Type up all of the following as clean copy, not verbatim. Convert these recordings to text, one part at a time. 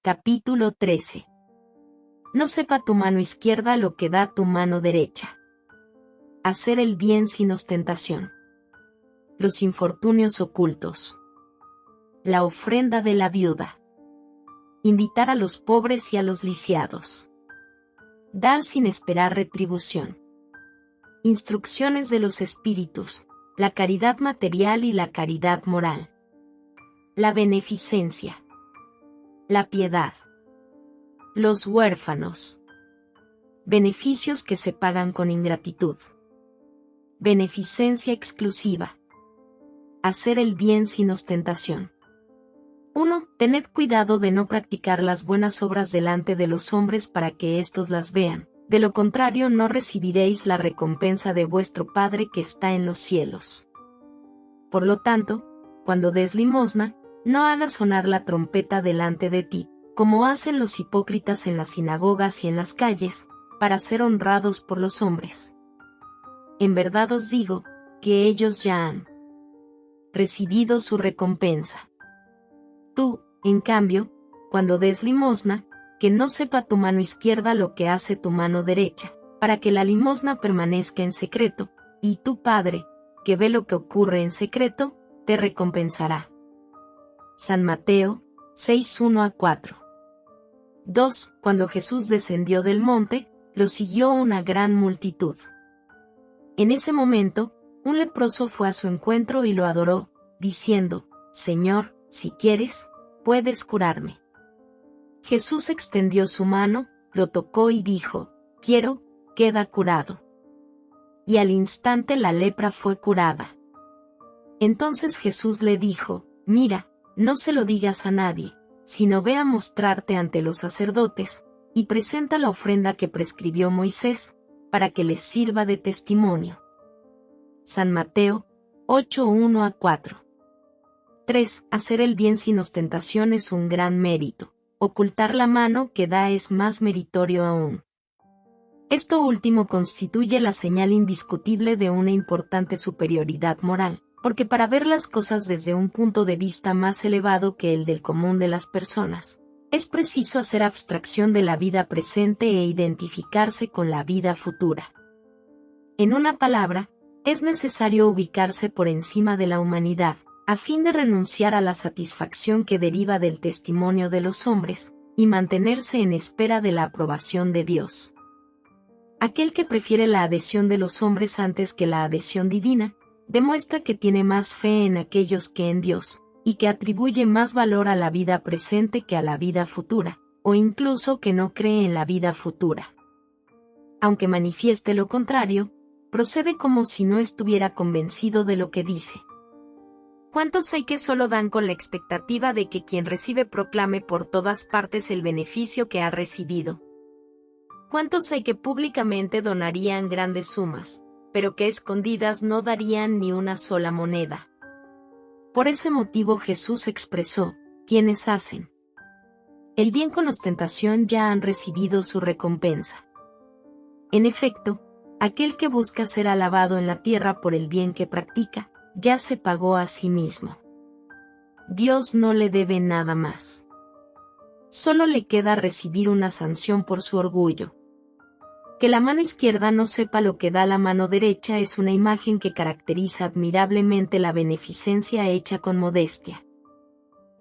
Capítulo 13. No sepa tu mano izquierda lo que da tu mano derecha. Hacer el bien sin ostentación. Los infortunios ocultos. La ofrenda de la viuda. Invitar a los pobres y a los lisiados. Dar sin esperar retribución. Instrucciones de los espíritus, la caridad material y la caridad moral. La beneficencia. La piedad. Los huérfanos. Beneficios que se pagan con ingratitud. Beneficencia exclusiva. Hacer el bien sin ostentación. 1. Tened cuidado de no practicar las buenas obras delante de los hombres para que éstos las vean, de lo contrario no recibiréis la recompensa de vuestro Padre que está en los cielos. Por lo tanto, cuando des limosna, no hagas sonar la trompeta delante de ti, como hacen los hipócritas en las sinagogas y en las calles, para ser honrados por los hombres. En verdad os digo, que ellos ya han recibido su recompensa. Tú, en cambio, cuando des limosna, que no sepa tu mano izquierda lo que hace tu mano derecha, para que la limosna permanezca en secreto, y tu Padre, que ve lo que ocurre en secreto, te recompensará. San Mateo 6:1-4. 2. Cuando Jesús descendió del monte, lo siguió una gran multitud. En ese momento, un leproso fue a su encuentro y lo adoró, diciendo: Señor, si quieres, puedes curarme. Jesús extendió su mano, lo tocó y dijo: Quiero, queda curado. Y al instante la lepra fue curada. Entonces Jesús le dijo: Mira, no se lo digas a nadie, sino ve a mostrarte ante los sacerdotes, y presenta la ofrenda que prescribió Moisés, para que les sirva de testimonio. San Mateo 8:1-4. 3. Hacer el bien sin ostentación es un gran mérito. Ocultar la mano que da es más meritorio aún. Esto último constituye la señal indiscutible de una importante superioridad moral, porque para ver las cosas desde un punto de vista más elevado que el del común de las personas, es preciso hacer abstracción de la vida presente e identificarse con la vida futura. En una palabra, es necesario ubicarse por encima de la humanidad, a fin de renunciar a la satisfacción que deriva del testimonio de los hombres, y mantenerse en espera de la aprobación de Dios. Aquel que prefiere la adhesión de los hombres antes que la adhesión divina, demuestra que tiene más fe en aquellos que en Dios, y que atribuye más valor a la vida presente que a la vida futura, o incluso que no cree en la vida futura. Aunque manifieste lo contrario, procede como si no estuviera convencido de lo que dice. ¿Cuántos hay que solo dan con la expectativa de que quien recibe proclame por todas partes el beneficio que ha recibido? ¿Cuántos hay que públicamente donarían grandes sumas, pero que escondidas no darían ni una sola moneda? Por ese motivo Jesús expresó: quienes hacen el bien con ostentación ya han recibido su recompensa. En efecto, aquel que busca ser alabado en la tierra por el bien que practica, ya se pagó a sí mismo. Dios no le debe nada más. Solo le queda recibir una sanción por su orgullo. Que la mano izquierda no sepa lo que da la mano derecha es una imagen que caracteriza admirablemente la beneficencia hecha con modestia.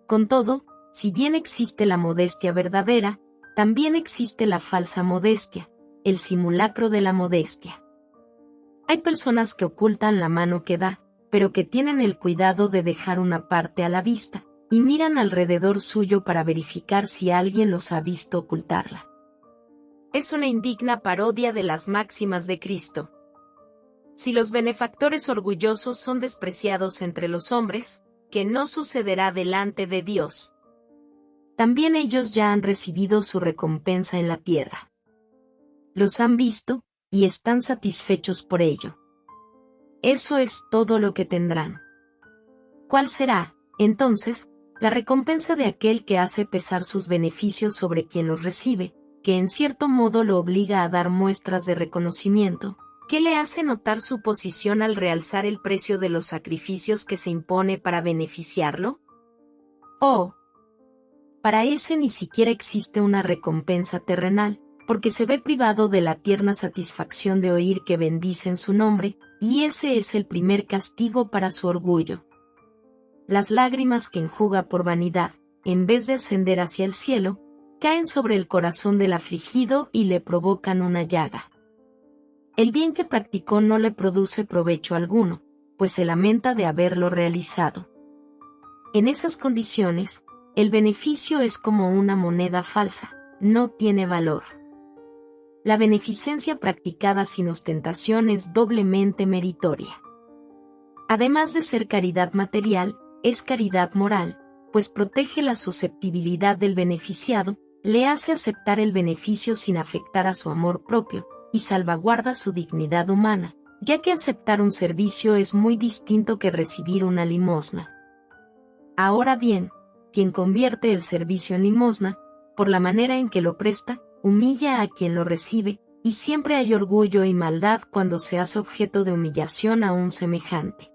Con todo, si bien existe la modestia verdadera, también existe la falsa modestia, el simulacro de la modestia. Hay personas que ocultan la mano que da, pero que tienen el cuidado de dejar una parte a la vista, y miran alrededor suyo para verificar si alguien los ha visto ocultarla. Es una indigna parodia de las máximas de Cristo. Si los benefactores orgullosos son despreciados entre los hombres, ¿qué no sucederá delante de Dios? También ellos ya han recibido su recompensa en la tierra. Los han visto, y están satisfechos por ello. Eso es todo lo que tendrán. ¿Cuál será, entonces, la recompensa de aquel que hace pesar sus beneficios sobre quien los recibe, que en cierto modo lo obliga a dar muestras de reconocimiento, que le hace notar su posición al realzar el precio de los sacrificios que se impone para beneficiarlo? Oh, Para ese ni siquiera existe una recompensa terrenal, porque se ve privado de la tierna satisfacción de oír que bendicen su nombre, y ese es el primer castigo para su orgullo. Las lágrimas que enjuga por vanidad, en vez de ascender hacia el cielo, caen sobre el corazón del afligido y le provocan una llaga. El bien que practicó no le produce provecho alguno, pues se lamenta de haberlo realizado. En esas condiciones, el beneficio es como una moneda falsa, no tiene valor. La beneficencia practicada sin ostentación es doblemente meritoria. Además de ser caridad material, es caridad moral, pues protege la susceptibilidad del beneficiado, le hace aceptar el beneficio sin afectar a su amor propio, y salvaguarda su dignidad humana, ya que aceptar un servicio es muy distinto que recibir una limosna. Ahora bien, quien convierte el servicio en limosna, por la manera en que lo presta, humilla a quien lo recibe, y siempre hay orgullo y maldad cuando se hace objeto de humillación a un semejante.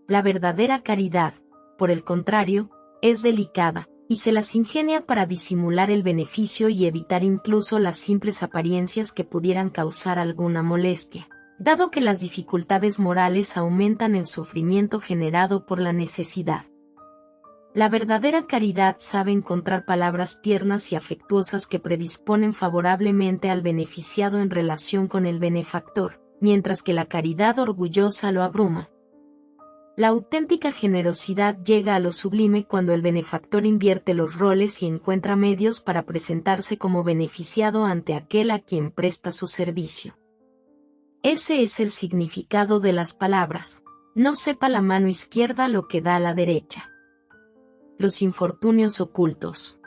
La verdadera caridad, por el contrario, es delicada, y se las ingenia para disimular el beneficio y evitar incluso las simples apariencias que pudieran causar alguna molestia, dado que las dificultades morales aumentan el sufrimiento generado por la necesidad. La verdadera caridad sabe encontrar palabras tiernas y afectuosas que predisponen favorablemente al beneficiado en relación con el benefactor, mientras que la caridad orgullosa lo abruma. La auténtica generosidad llega a lo sublime cuando el benefactor invierte los roles y encuentra medios para presentarse como beneficiado ante aquel a quien presta su servicio. Ese es el significado de las palabras: no sepa la mano izquierda lo que da la derecha. Los infortunios ocultos.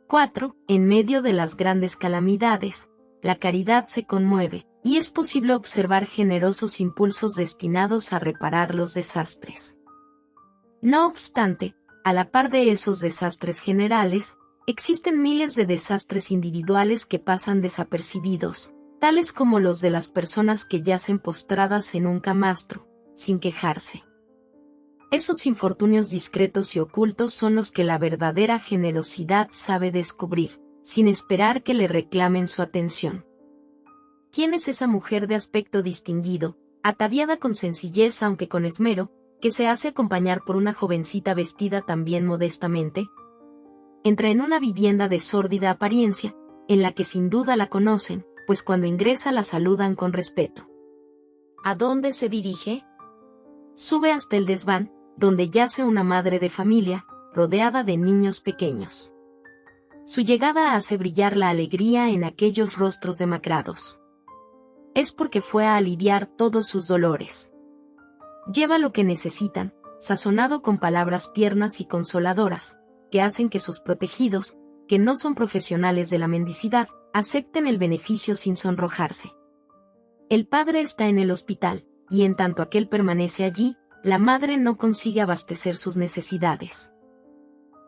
4. En medio de las grandes calamidades, la caridad se conmueve, y es posible observar generosos impulsos destinados a reparar los desastres. No obstante, a la par de esos desastres generales, existen miles de desastres individuales que pasan desapercibidos, tales como los de las personas que yacen postradas en un camastro, sin quejarse. Esos infortunios discretos y ocultos son los que la verdadera generosidad sabe descubrir, sin esperar que le reclamen su atención. ¿Quién es esa mujer de aspecto distinguido, ataviada con sencillez aunque con esmero, que se hace acompañar por una jovencita vestida también modestamente? Entra en una vivienda de sórdida apariencia, en la que sin duda la conocen, pues cuando ingresa la saludan con respeto. ¿A dónde se dirige? Sube hasta el desván, donde yace una madre de familia, rodeada de niños pequeños. Su llegada hace brillar la alegría en aquellos rostros demacrados. Es porque fue a aliviar todos sus dolores. Lleva lo que necesitan, sazonado con palabras tiernas y consoladoras, que hacen que sus protegidos, que no son profesionales de la mendicidad, acepten el beneficio sin sonrojarse. El padre está en el hospital, y en tanto aquel permanece allí, la madre no consigue abastecer sus necesidades.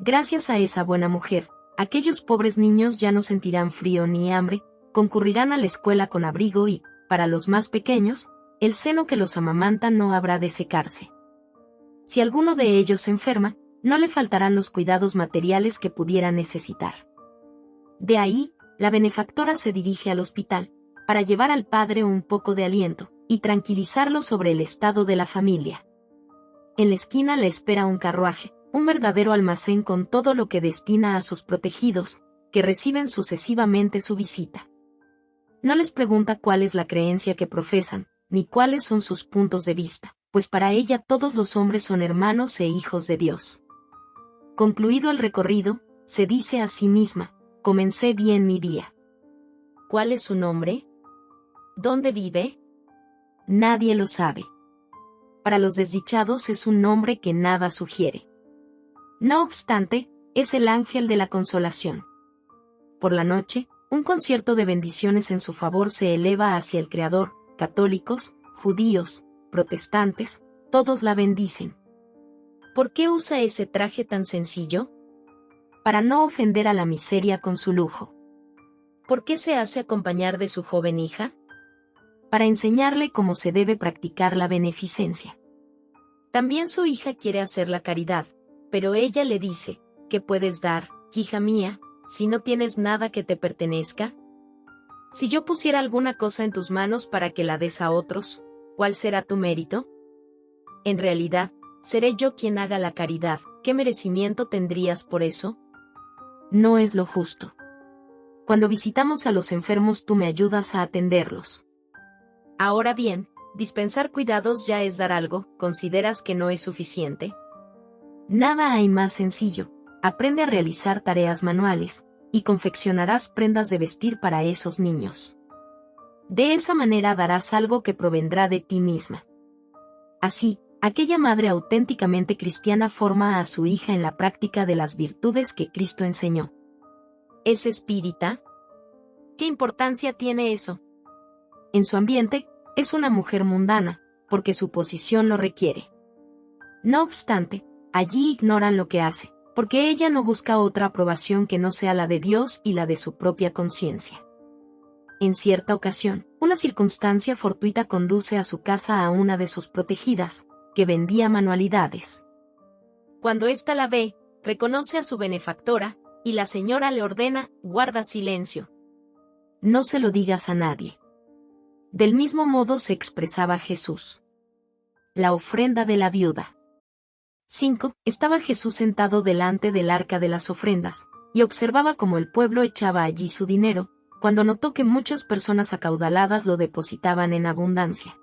Gracias a esa buena mujer, aquellos pobres niños ya no sentirán frío ni hambre, concurrirán a la escuela con abrigo y, para los más pequeños, el seno que los amamanta no habrá de secarse. Si alguno de ellos se enferma, no le faltarán los cuidados materiales que pudiera necesitar. De ahí, la benefactora se dirige al hospital, para llevar al padre un poco de aliento, y tranquilizarlo sobre el estado de la familia. En la esquina le espera un carruaje, un verdadero almacén con todo lo que destina a sus protegidos, que reciben sucesivamente su visita. No les pregunta cuál es la creencia que profesan, ni cuáles son sus puntos de vista, pues para ella todos los hombres son hermanos e hijos de Dios. Concluido el recorrido, se dice a sí misma: comencé bien mi día. ¿Cuál es su nombre? ¿Dónde vive? Nadie lo sabe. Para los desdichados es un nombre que nada sugiere. No obstante, es el ángel de la consolación. Por la noche, un concierto de bendiciones en su favor se eleva hacia el Creador. Católicos, judíos, protestantes, todos la bendicen. ¿Por qué usa ese traje tan sencillo? Para no ofender a la miseria con su lujo. ¿Por qué se hace acompañar de su joven hija? Para enseñarle cómo se debe practicar la beneficencia. También su hija quiere hacer la caridad, pero ella le dice: ¿qué puedes dar, hija mía, si no tienes nada que te pertenezca? Si yo pusiera alguna cosa en tus manos para que la des a otros, ¿cuál será tu mérito? En realidad, seré yo quien haga la caridad. ¿Qué merecimiento tendrías por eso? No es lo justo. Cuando visitamos a los enfermos tú me ayudas a atenderlos. Ahora bien, dispensar cuidados ya es dar algo. ¿Consideras que no es suficiente? Nada hay más sencillo. Aprende a realizar tareas manuales, y confeccionarás prendas de vestir para esos niños. De esa manera darás algo que provendrá de ti misma. Así, aquella madre auténticamente cristiana forma a su hija en la práctica de las virtudes que Cristo enseñó. ¿Es espírita? ¿Qué importancia tiene eso? En su ambiente, es una mujer mundana, porque su posición lo requiere. No obstante, allí ignoran lo que hace, porque ella no busca otra aprobación que no sea la de Dios y la de su propia conciencia. En cierta ocasión, una circunstancia fortuita conduce a su casa a una de sus protegidas, que vendía manualidades. Cuando ésta la ve, reconoce a su benefactora, y la señora le ordena: guarda silencio. No se lo digas a nadie. Del mismo modo se expresaba Jesús. La ofrenda de la viuda. 5. Estaba Jesús sentado delante del arca de las ofrendas, y observaba cómo el pueblo echaba allí su dinero, cuando notó que muchas personas acaudaladas lo depositaban en abundancia.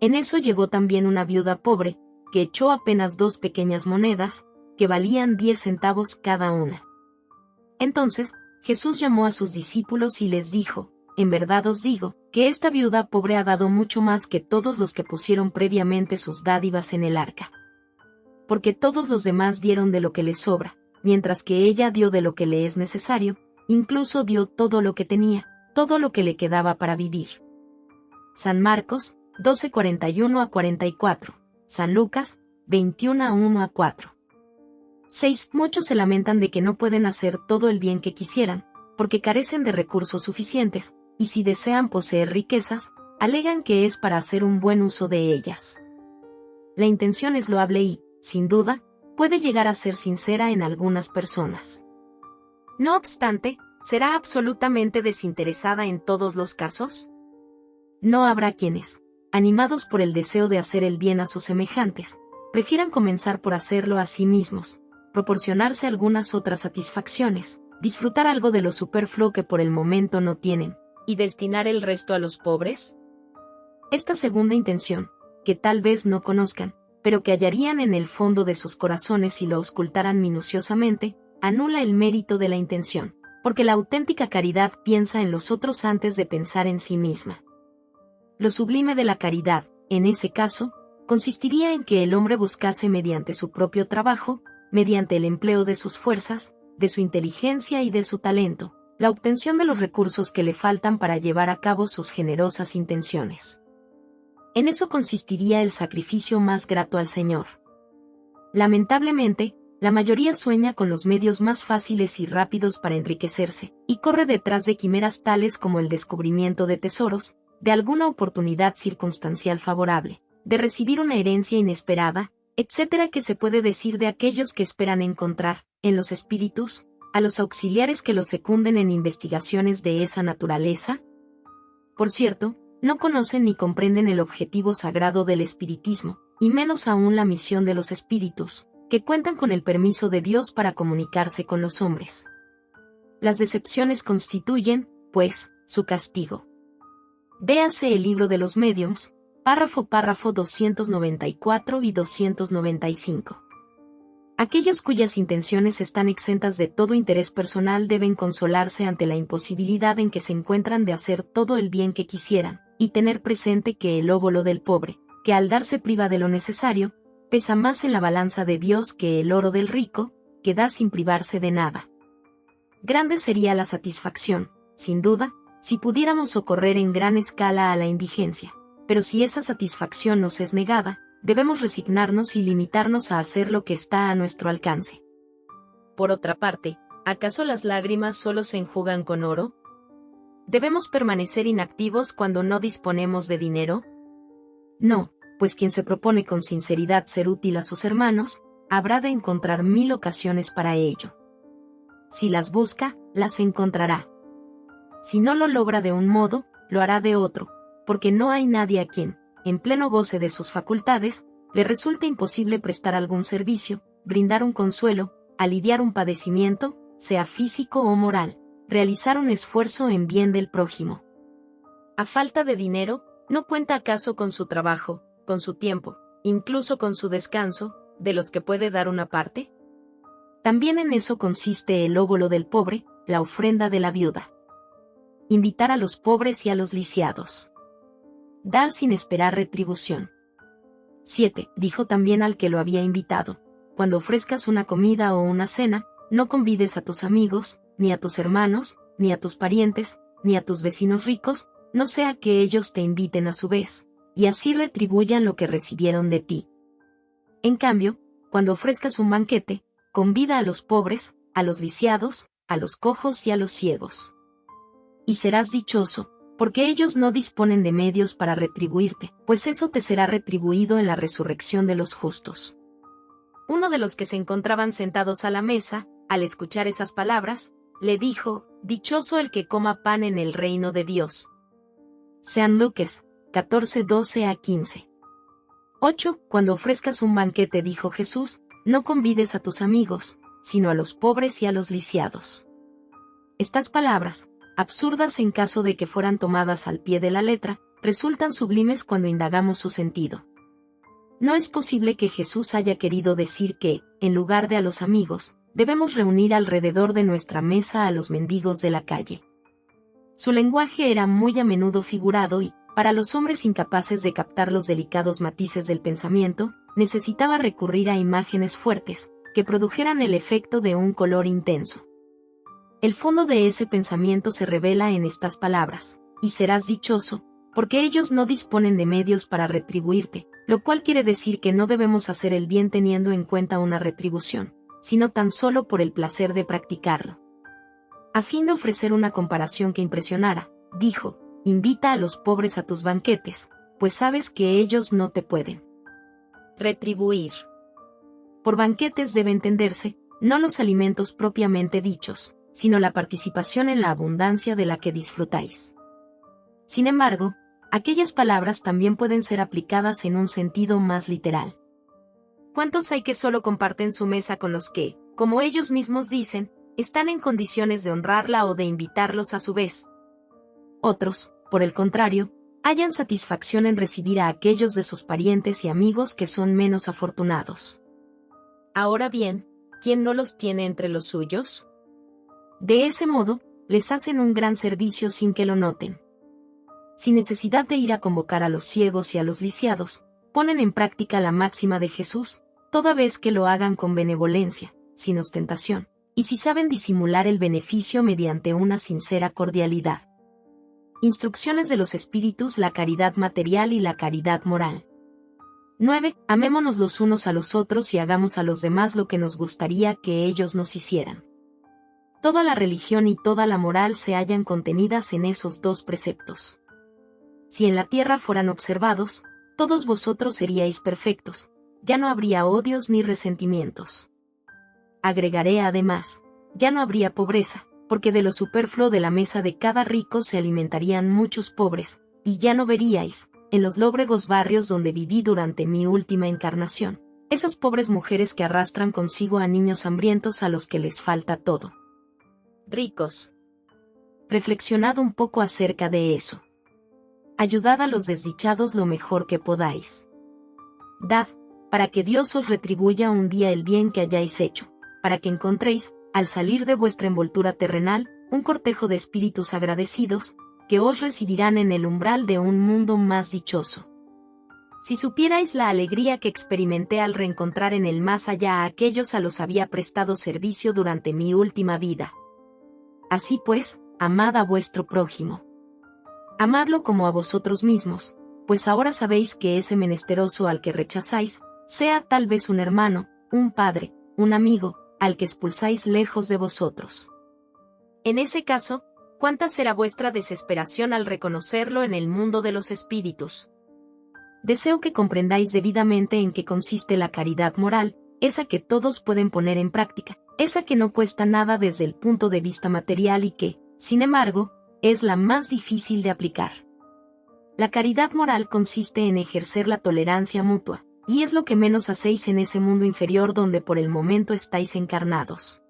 En eso llegó también una viuda pobre, que echó apenas 2 pequeñas monedas, que valían 10 centavos cada una. Entonces, Jesús llamó a sus discípulos y les dijo: en verdad os digo, que esta viuda pobre ha dado mucho más que todos los que pusieron previamente sus dádivas en el arca. Porque todos los demás dieron de lo que les sobra, mientras que ella dio de lo que le es necesario, incluso dio todo lo que tenía, todo lo que le quedaba para vivir. San Marcos, 12:41-44, San Lucas, 21:1-4. 6. Muchos se lamentan de que no pueden hacer todo el bien que quisieran, porque carecen de recursos suficientes, y si desean poseer riquezas, alegan que es para hacer un buen uso de ellas. La intención es loable y, sin duda, puede llegar a ser sincera en algunas personas. No obstante, ¿será absolutamente desinteresada en todos los casos? No habrá quienes, animados por el deseo de hacer el bien a sus semejantes, prefieran comenzar por hacerlo a sí mismos, proporcionarse algunas otras satisfacciones, disfrutar algo de lo superfluo que por el momento no tienen, y destinar el resto a los pobres. Esta segunda intención, que tal vez no conozcan, pero que hallarían en el fondo de sus corazones si lo auscultaran minuciosamente, anula el mérito de la intención, porque la auténtica caridad piensa en los otros antes de pensar en sí misma. Lo sublime de la caridad, en ese caso, consistiría en que el hombre buscase mediante su propio trabajo, mediante el empleo de sus fuerzas, de su inteligencia y de su talento, la obtención de los recursos que le faltan para llevar a cabo sus generosas intenciones. En eso consistiría el sacrificio más grato al Señor. Lamentablemente, la mayoría sueña con los medios más fáciles y rápidos para enriquecerse, y corre detrás de quimeras tales como el descubrimiento de tesoros, de alguna oportunidad circunstancial favorable, de recibir una herencia inesperada, etcétera, que se puede decir de aquellos que esperan encontrar, en los espíritus, a los auxiliares que los secunden en investigaciones de esa naturaleza. Por cierto, no conocen ni comprenden el objetivo sagrado del espiritismo, y menos aún la misión de los espíritus, que cuentan con el permiso de Dios para comunicarse con los hombres. Las decepciones constituyen, pues, su castigo. Véase el libro de los médiums, párrafo 294 y 295. Aquellos cuyas intenciones están exentas de todo interés personal deben consolarse ante la imposibilidad en que se encuentran de hacer todo el bien que quisieran, y tener presente que el óbolo del pobre, que al darse priva de lo necesario, pesa más en la balanza de Dios que el oro del rico, que da sin privarse de nada. Grande sería la satisfacción, sin duda, si pudiéramos socorrer en gran escala a la indigencia, pero si esa satisfacción nos es negada, debemos resignarnos y limitarnos a hacer lo que está a nuestro alcance. Por otra parte, ¿acaso las lágrimas solo se enjugan con oro? ¿Debemos permanecer inactivos cuando no disponemos de dinero? No, pues quien se propone con sinceridad ser útil a sus hermanos, habrá de encontrar 1000 ocasiones para ello. Si las busca, las encontrará. Si no lo logra de un modo, lo hará de otro, porque no hay nadie a quien, en pleno goce de sus facultades, le resulte imposible prestar algún servicio, brindar un consuelo, aliviar un padecimiento, sea físico o moral, realizar un esfuerzo en bien del prójimo. A falta de dinero, ¿no cuenta acaso con su trabajo, con su tiempo, incluso con su descanso, de los que puede dar una parte? También en eso consiste el óbolo del pobre, la ofrenda de la viuda. Invitar a los pobres y a los lisiados. Dar sin esperar retribución. 7. Dijo también al que lo había invitado: cuando ofrezcas una comida o una cena, no convides a tus amigos, ni a tus hermanos, ni a tus parientes, ni a tus vecinos ricos, no sea que ellos te inviten a su vez, y así retribuyan lo que recibieron de ti. En cambio, cuando ofrezcas un banquete, convida a los pobres, a los lisiados, a los cojos y a los ciegos. Y serás dichoso, porque ellos no disponen de medios para retribuirte, pues eso te será retribuido en la resurrección de los justos. Uno de los que se encontraban sentados a la mesa, al escuchar esas palabras, le dijo: dichoso el que coma pan en el reino de Dios. Sean Lucas 14:12-15. 8. Cuando ofrezcas un banquete, dijo Jesús, no convides a tus amigos, sino a los pobres y a los lisiados. Estas palabras, absurdas en caso de que fueran tomadas al pie de la letra, resultan sublimes cuando indagamos su sentido. No es posible que Jesús haya querido decir que, en lugar de a los amigos, debemos reunir alrededor de nuestra mesa a los mendigos de la calle. Su lenguaje era muy a menudo figurado y, para los hombres incapaces de captar los delicados matices del pensamiento, necesitaba recurrir a imágenes fuertes, que produjeran el efecto de un color intenso. El fondo de ese pensamiento se revela en estas palabras: y serás dichoso, porque ellos no disponen de medios para retribuirte, lo cual quiere decir que no debemos hacer el bien teniendo en cuenta una retribución, sino tan solo por el placer de practicarlo. A fin de ofrecer una comparación que impresionara, dijo: invita a los pobres a tus banquetes, pues sabes que ellos no te pueden retribuir. Por banquetes debe entenderse, no los alimentos propiamente dichos, sino la participación en la abundancia de la que disfrutáis. Sin embargo, aquellas palabras también pueden ser aplicadas en un sentido más literal. ¿Cuántos hay que solo comparten su mesa con los que, como ellos mismos dicen, están en condiciones de honrarla o de invitarlos a su vez? Otros, por el contrario, hallan satisfacción en recibir a aquellos de sus parientes y amigos que son menos afortunados. Ahora bien, ¿quién no los tiene entre los suyos? De ese modo, les hacen un gran servicio sin que lo noten. Sin necesidad de ir a convocar a los ciegos y a los lisiados, ponen en práctica la máxima de Jesús, toda vez que lo hagan con benevolencia, sin ostentación, y si saben disimular el beneficio mediante una sincera cordialidad. Instrucciones de los espíritus: la caridad material y la caridad moral. 9. Amémonos los unos a los otros y hagamos a los demás lo que nos gustaría que ellos nos hicieran. Toda la religión y toda la moral se hallan contenidas en esos dos preceptos. Si en la tierra fueran observados, todos vosotros seríais perfectos, ya no habría odios ni resentimientos. Agregaré además, ya no habría pobreza, porque de lo superfluo de la mesa de cada rico se alimentarían muchos pobres, y ya no veríais, en los lóbregos barrios donde viví durante mi última encarnación, esas pobres mujeres que arrastran consigo a niños hambrientos a los que les falta todo. Ricos. Reflexionad un poco acerca de eso. Ayudad a los desdichados lo mejor que podáis. Dad, para que Dios os retribuya un día el bien que hayáis hecho, para que encontréis, al salir de vuestra envoltura terrenal, un cortejo de espíritus agradecidos, que os recibirán en el umbral de un mundo más dichoso. Si supierais la alegría que experimenté al reencontrar en el más allá a aquellos a los había prestado servicio durante mi última vida. Así pues, amad a vuestro prójimo. Amadlo como a vosotros mismos, pues ahora sabéis que ese menesteroso al que rechazáis, sea tal vez un hermano, un padre, un amigo, al que expulsáis lejos de vosotros. En ese caso, ¿cuánta será vuestra desesperación al reconocerlo en el mundo de los espíritus? Deseo que comprendáis debidamente en qué consiste la caridad moral, esa que todos pueden poner en práctica, esa que no cuesta nada desde el punto de vista material y que, sin embargo, es la más difícil de aplicar. La caridad moral consiste en ejercer la tolerancia mutua, y es lo que menos hacéis en ese mundo inferior donde por el momento estáis encarnados.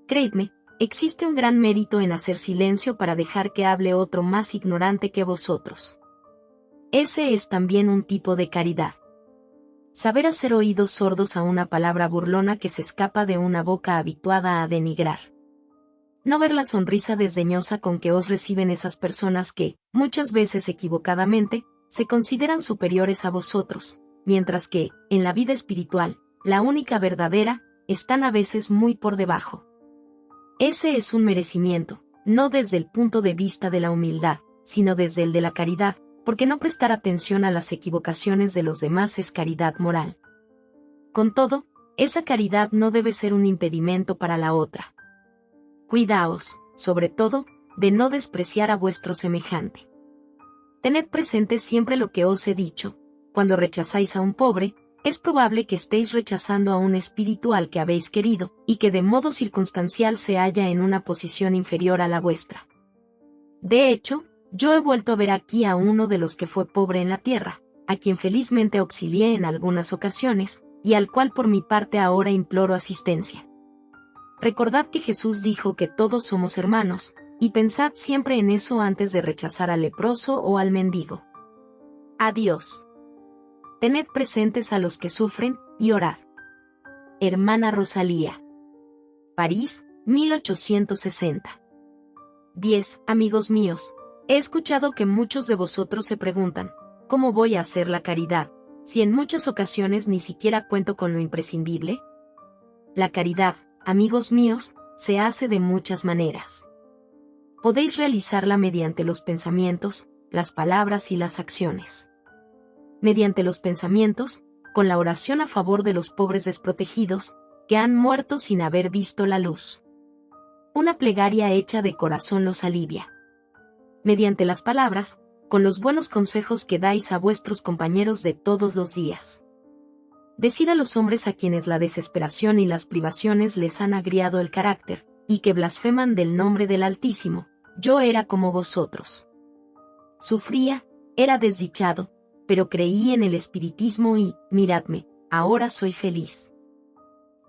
Creedme, existe un gran mérito en hacer silencio para dejar que hable otro más ignorante que vosotros. Ese es también un tipo de caridad. Saber hacer oídos sordos a una palabra burlona que se escapa de una boca habituada a denigrar. No ver la sonrisa desdeñosa con que os reciben esas personas que, muchas veces equivocadamente, se consideran superiores a vosotros, mientras que, en la vida espiritual, la única verdadera, están a veces muy por debajo. Ese es un merecimiento, no desde el punto de vista de la humildad, sino desde el de la caridad, porque no prestar atención a las equivocaciones de los demás es caridad moral. Con todo, esa caridad no debe ser un impedimento para la otra. Cuidaos, sobre todo, de no despreciar a vuestro semejante. Tened presente siempre lo que os he dicho: cuando rechazáis a un pobre, es probable que estéis rechazando a un espíritu al que habéis querido, y que de modo circunstancial se halla en una posición inferior a la vuestra. De hecho, yo he vuelto a ver aquí a uno de los que fue pobre en la tierra, a quien felizmente auxilié en algunas ocasiones, y al cual por mi parte ahora imploro asistencia. Recordad que Jesús dijo que todos somos hermanos, y pensad siempre en eso antes de rechazar al leproso o al mendigo. Adiós. Tened presentes a los que sufren, y orad. Hermana Rosalía. París, 1860. 10. Amigos míos, he escuchado que muchos de vosotros se preguntan, ¿cómo voy a hacer la caridad, si en muchas ocasiones ni siquiera cuento con lo imprescindible? La caridad, amigos míos, se hace de muchas maneras. Podéis realizarla mediante los pensamientos, las palabras y las acciones. Mediante los pensamientos, con la oración a favor de los pobres desprotegidos, que han muerto sin haber visto la luz. Una plegaria hecha de corazón los alivia. Mediante las palabras, con los buenos consejos que dais a vuestros compañeros de todos los días. Decid a los hombres a quienes la desesperación y las privaciones les han agriado el carácter, y que blasfeman del nombre del Altísimo: yo era como vosotros. Sufría, era desdichado, pero creí en el espiritismo y, miradme, ahora soy feliz.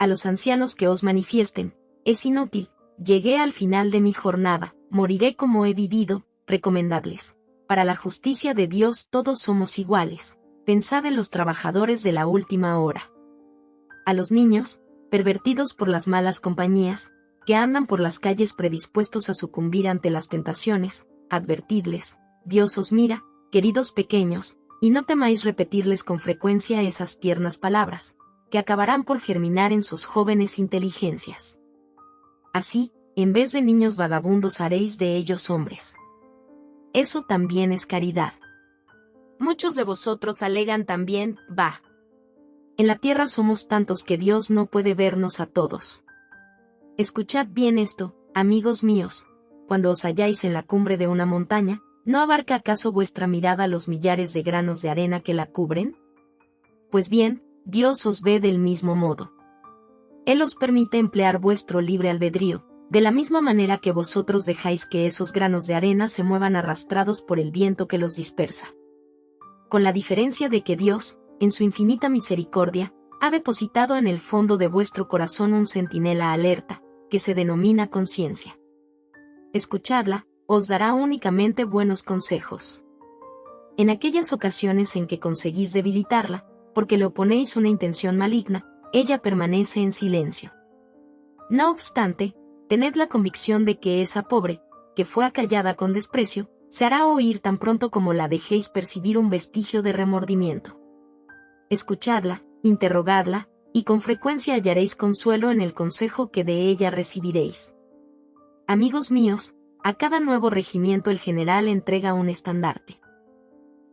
A los ancianos que os manifiesten, es inútil, llegué al final de mi jornada, moriré como he vivido, recomendadles. Para la justicia de Dios todos somos iguales, pensad en los trabajadores de la última hora. A los niños, pervertidos por las malas compañías, que andan por las calles predispuestos a sucumbir ante las tentaciones, advertidles: Dios os mira, queridos pequeños, y no temáis repetirles con frecuencia esas tiernas palabras, que acabarán por germinar en sus jóvenes inteligencias. Así, en vez de niños vagabundos haréis de ellos hombres. Eso también es caridad. Muchos de vosotros alegan también: bah, en la tierra somos tantos que Dios no puede vernos a todos. Escuchad bien esto, amigos míos: cuando os halláis en la cumbre de una montaña, ¿no abarca acaso vuestra mirada los millares de granos de arena que la cubren? Pues bien, Dios os ve del mismo modo. Él os permite emplear vuestro libre albedrío, de la misma manera que vosotros dejáis que esos granos de arena se muevan arrastrados por el viento que los dispersa. Con la diferencia de que Dios, en su infinita misericordia, ha depositado en el fondo de vuestro corazón un centinela alerta, que se denomina conciencia. Escuchadla, os dará únicamente buenos consejos. En aquellas ocasiones en que conseguís debilitarla, porque le oponéis una intención maligna, ella permanece en silencio. No obstante, tened la convicción de que esa pobre, que fue acallada con desprecio, se hará oír tan pronto como la dejéis percibir un vestigio de remordimiento. Escuchadla, interrogadla, y con frecuencia hallaréis consuelo en el consejo que de ella recibiréis. Amigos míos, a cada nuevo regimiento el general entrega un estandarte.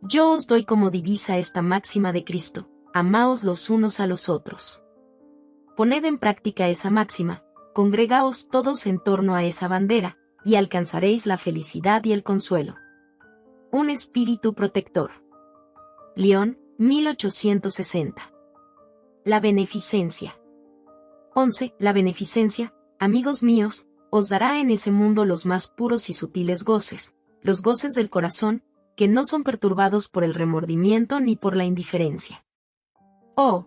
Yo os doy como divisa esta máxima de Cristo: amaos los unos a los otros. Poned en práctica esa máxima, congregaos todos en torno a esa bandera, y alcanzaréis la felicidad y el consuelo. Un espíritu protector. León, 1860. La beneficencia. 11. La beneficencia, amigos míos, os dará en ese mundo los más puros y sutiles goces, los goces del corazón, que no son perturbados por el remordimiento ni por la indiferencia. Oh,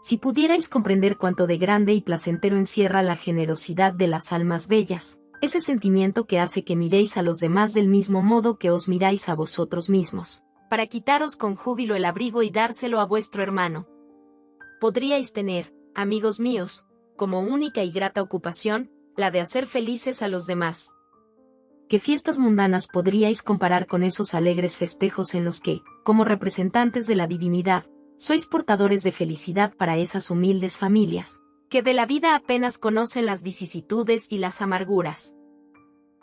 si pudierais comprender cuánto de grande y placentero encierra la generosidad de las almas bellas, ese sentimiento que hace que miréis a los demás del mismo modo que os miráis a vosotros mismos, para quitaros con júbilo el abrigo y dárselo a vuestro hermano. Podríais tener, amigos míos, como única y grata ocupación, la de hacer felices a los demás. ¿Qué fiestas mundanas podríais comparar con esos alegres festejos en los que, como representantes de la divinidad, sois portadores de felicidad para esas humildes familias, que de la vida apenas conocen las vicisitudes y las amarguras?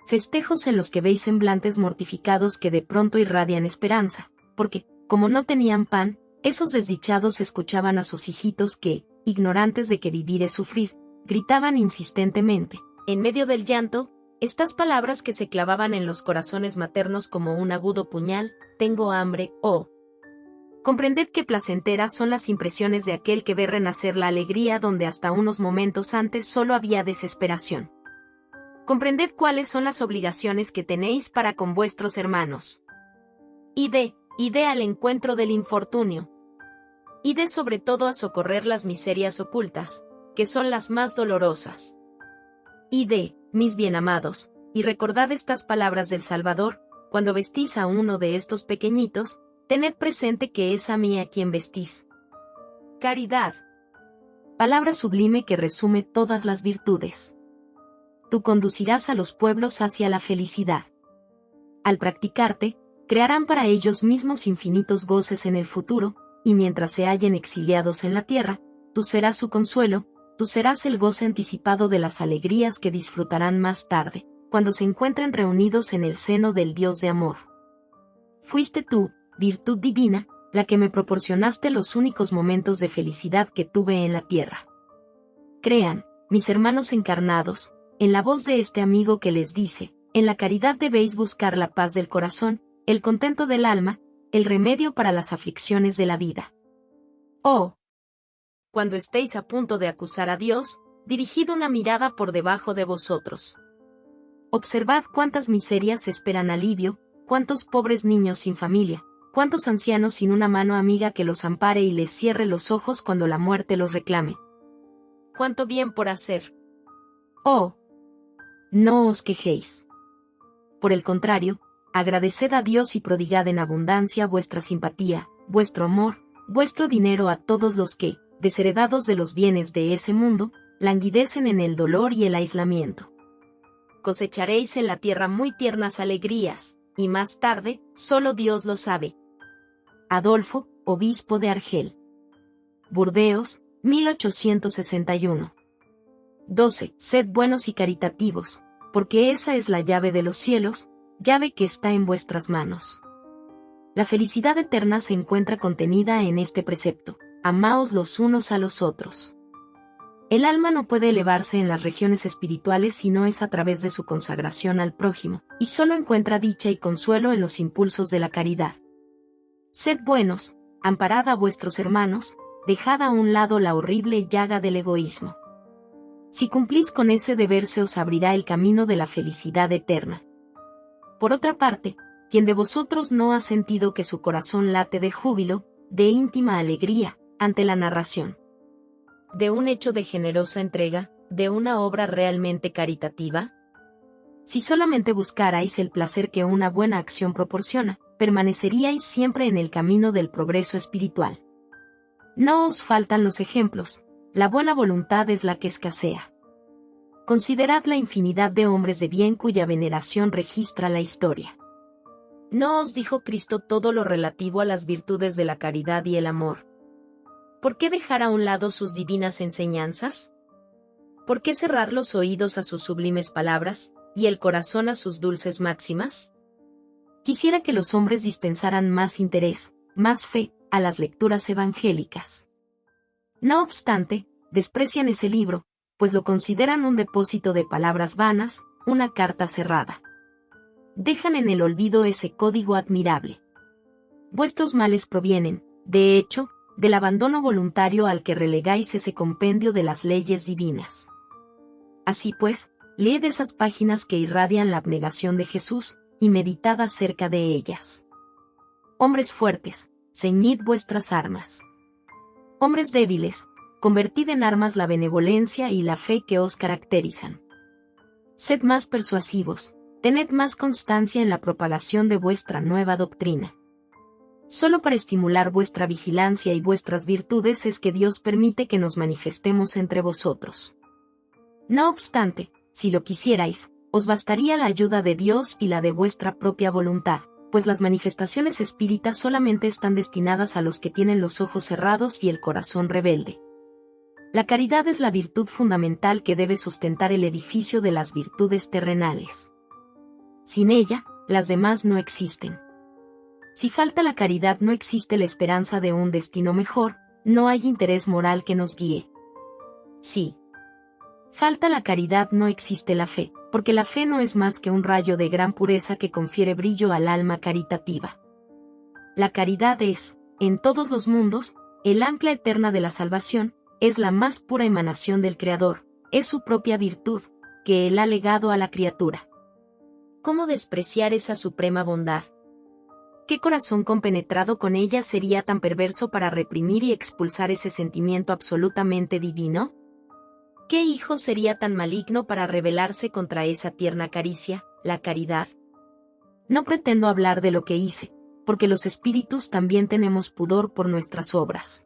Festejos en los que veis semblantes mortificados que de pronto irradian esperanza, porque, como no tenían pan, esos desdichados escuchaban a sus hijitos que, ignorantes de que vivir es sufrir, gritaban insistentemente, en medio del llanto, estas palabras que se clavaban en los corazones maternos como un agudo puñal: tengo hambre, oh. Comprended qué placenteras son las impresiones de aquel que ve renacer la alegría donde hasta unos momentos antes solo había desesperación. Comprended cuáles son las obligaciones que tenéis para con vuestros hermanos. Ide al encuentro del infortunio. Ide sobre todo a socorrer las miserias ocultas, que son las más dolorosas. Ide, mis bienamados, y recordad estas palabras del Salvador: cuando vestís a uno de estos pequeñitos, tened presente que es a mí a quien vestís. Caridad. Palabra sublime que resume todas las virtudes. Tú conducirás a los pueblos hacia la felicidad. Al practicarte, crearán para ellos mismos infinitos goces en el futuro, y mientras se hallen exiliados en la tierra, tú serás su consuelo, tú serás el goce anticipado de las alegrías que disfrutarán más tarde, cuando se encuentren reunidos en el seno del Dios de amor. Fuiste tú, virtud divina, la que me proporcionaste los únicos momentos de felicidad que tuve en la tierra. Crean, mis hermanos encarnados, en la voz de este amigo que les dice: en la caridad debéis buscar la paz del corazón, el contento del alma, el remedio para las aflicciones de la vida. Oh, cuando estéis a punto de acusar a Dios, dirigid una mirada por debajo de vosotros. Observad cuántas miserias esperan alivio, cuántos pobres niños sin familia, cuántos ancianos sin una mano amiga que los ampare y les cierre los ojos cuando la muerte los reclame. Cuánto bien por hacer. Oh, no os quejéis. Por el contrario, agradeced a Dios y prodigad en abundancia vuestra simpatía, vuestro amor, vuestro dinero a todos los que, desheredados de los bienes de ese mundo, languidecen en el dolor y el aislamiento. Cosecharéis en la tierra muy tiernas alegrías, y más tarde, solo Dios lo sabe. Adolfo, obispo de Argel. Burdeos, 1861. 12. Sed buenos y caritativos, porque esa es la llave de los cielos, llave que está en vuestras manos. La felicidad eterna se encuentra contenida en este precepto: amaos los unos a los otros. El alma no puede elevarse en las regiones espirituales si no es a través de su consagración al prójimo, y solo encuentra dicha y consuelo en los impulsos de la caridad. Sed buenos, amparad a vuestros hermanos, dejad a un lado la horrible llaga del egoísmo. Si cumplís con ese deber se os abrirá el camino de la felicidad eterna. Por otra parte, quien de vosotros no ha sentido que su corazón late de júbilo, de íntima alegría, ante la narración de un hecho de generosa entrega, de una obra realmente caritativa? Si solamente buscarais el placer que una buena acción proporciona, permaneceríais siempre en el camino del progreso espiritual. No os faltan los ejemplos, la buena voluntad es la que escasea. Considerad la infinidad de hombres de bien cuya veneración registra la historia. ¿No os dijo Cristo todo lo relativo a las virtudes de la caridad y el amor? ¿Por qué dejar a un lado sus divinas enseñanzas? ¿Por qué cerrar los oídos a sus sublimes palabras, y el corazón a sus dulces máximas? Quisiera que los hombres dispensaran más interés, más fe, a las lecturas evangélicas. No obstante, desprecian ese libro, pues lo consideran un depósito de palabras vanas, una carta cerrada. Dejan en el olvido ese código admirable. Vuestros males provienen, de hecho, del abandono voluntario al que relegáis ese compendio de las leyes divinas. Así pues, leed esas páginas que irradian la abnegación de Jesús, y meditad acerca de ellas. Hombres fuertes, ceñid vuestras armas. Hombres débiles, convertid en armas la benevolencia y la fe que os caracterizan. Sed más persuasivos, tened más constancia en la propagación de vuestra nueva doctrina. Solo para estimular vuestra vigilancia y vuestras virtudes es que Dios permite que nos manifestemos entre vosotros. No obstante, si lo quisierais, os bastaría la ayuda de Dios y la de vuestra propia voluntad, pues las manifestaciones espíritas solamente están destinadas a los que tienen los ojos cerrados y el corazón rebelde. La caridad es la virtud fundamental que debe sustentar el edificio de las virtudes terrenales. Sin ella, las demás no existen. Si falta la caridad, no existe la esperanza de un destino mejor, no hay interés moral que nos guíe. Si falta la caridad, no existe la fe, porque la fe no es más que un rayo de gran pureza que confiere brillo al alma caritativa. La caridad es, en todos los mundos, el ancla eterna de la salvación, es la más pura emanación del Creador, es su propia virtud, que Él ha legado a la criatura. ¿Cómo despreciar esa suprema bondad? ¿Qué corazón compenetrado con ella sería tan perverso para reprimir y expulsar ese sentimiento absolutamente divino? ¿Qué hijo sería tan maligno para rebelarse contra esa tierna caricia, la caridad? No pretendo hablar de lo que hice, porque los espíritus también tenemos pudor por nuestras obras.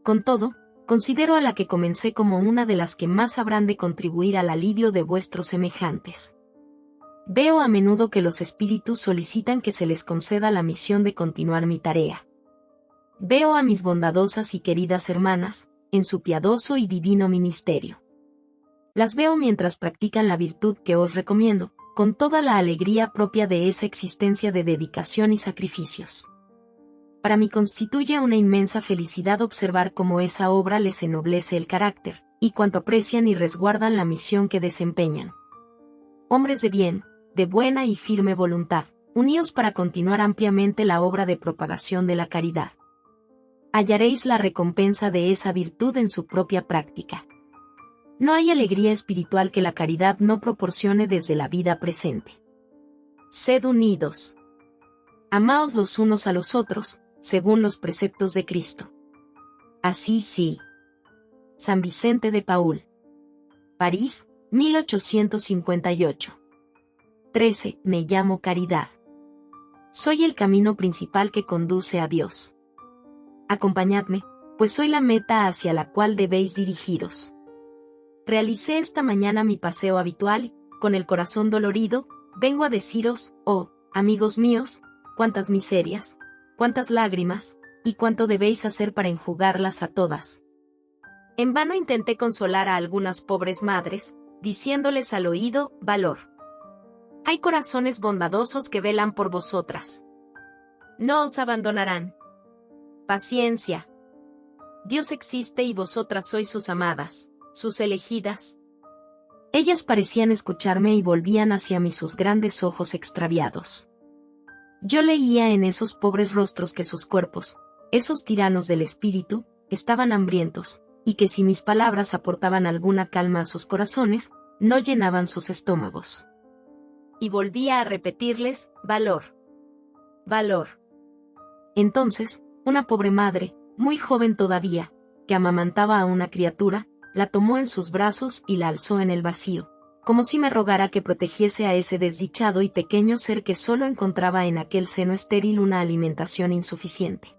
Con todo, considero a la que comencé como una de las que más habrán de contribuir al alivio de vuestros semejantes. Veo a menudo que los espíritus solicitan que se les conceda la misión de continuar mi tarea. Veo a mis bondadosas y queridas hermanas, en su piadoso y divino ministerio. Las veo mientras practican la virtud que os recomiendo, con toda la alegría propia de esa existencia de dedicación y sacrificios. Para mí constituye una inmensa felicidad observar cómo esa obra les ennoblece el carácter, y cuánto aprecian y resguardan la misión que desempeñan. Hombres de bien, de buena y firme voluntad, uníos para continuar ampliamente la obra de propagación de la caridad. Hallaréis la recompensa de esa virtud en su propia práctica. No hay alegría espiritual que la caridad no proporcione desde la vida presente. Sed unidos. Amaos los unos a los otros, según los preceptos de Cristo. Así sí. San Vicente de Paúl. París, 1858. 13. Me llamo Caridad. Soy el camino principal que conduce a Dios. Acompañadme, pues soy la meta hacia la cual debéis dirigiros. Realicé esta mañana mi paseo habitual, con el corazón dolorido, vengo a deciros, oh, amigos míos, cuántas miserias, cuántas lágrimas, y cuánto debéis hacer para enjugarlas a todas. En vano intenté consolar a algunas pobres madres, diciéndoles al oído, valor. Hay corazones bondadosos que velan por vosotras. No os abandonarán. Paciencia. Dios existe y vosotras sois sus amadas, sus elegidas. Ellas parecían escucharme y volvían hacia mí sus grandes ojos extraviados. Yo leía en esos pobres rostros que sus cuerpos, esos tiranos del espíritu, estaban hambrientos, y que si mis palabras aportaban alguna calma a sus corazones, no llenaban sus estómagos. Y volvía a repetirles, valor. Valor. Entonces, una pobre madre, muy joven todavía, que amamantaba a una criatura, la tomó en sus brazos y la alzó en el vacío, como si me rogara que protegiese a ese desdichado y pequeño ser que solo encontraba en aquel seno estéril una alimentación insuficiente.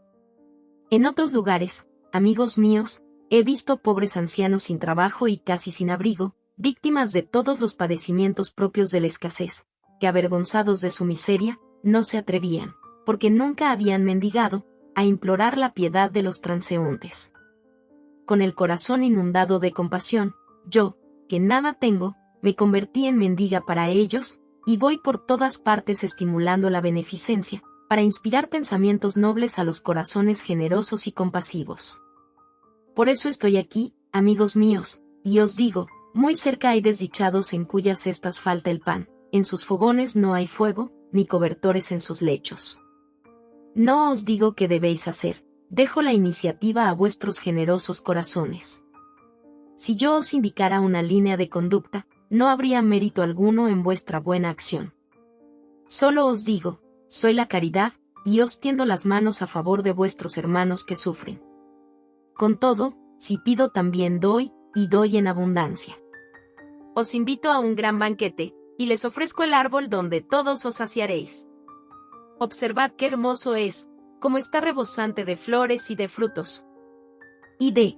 En otros lugares, amigos míos, he visto pobres ancianos sin trabajo y casi sin abrigo, víctimas de todos los padecimientos propios de la escasez, que avergonzados de su miseria, no se atrevían, porque nunca habían mendigado, a implorar la piedad de los transeúntes. Con el corazón inundado de compasión, yo, que nada tengo, me convertí en mendiga para ellos, y voy por todas partes estimulando la beneficencia, para inspirar pensamientos nobles a los corazones generosos y compasivos. Por eso estoy aquí, amigos míos, y os digo, muy cerca hay desdichados en cuyas cestas falta el pan, en sus fogones no hay fuego, ni cobertores en sus lechos. No os digo qué debéis hacer, dejo la iniciativa a vuestros generosos corazones. Si yo os indicara una línea de conducta, no habría mérito alguno en vuestra buena acción. Solo os digo, soy la caridad, y os tiendo las manos a favor de vuestros hermanos que sufren. Con todo, si pido también doy, y doy en abundancia. Os invito a un gran banquete, y les ofrezco el árbol donde todos os saciaréis. Observad qué hermoso es, como está rebosante de flores y de frutos. Id,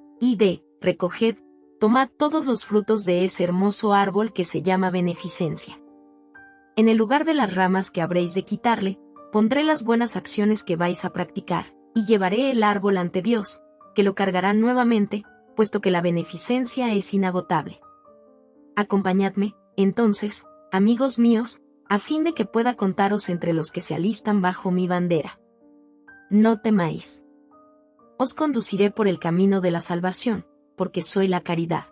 recoged, tomad todos los frutos de ese hermoso árbol que se llama beneficencia. En el lugar de las ramas que habréis de quitarle, pondré las buenas acciones que vais a practicar, y llevaré el árbol ante Dios, que lo cargará nuevamente, puesto que la beneficencia es inagotable. Acompañadme, entonces, amigos míos, a fin de que pueda contaros entre los que se alistan bajo mi bandera. No temáis. Os conduciré por el camino de la salvación, porque soy la caridad.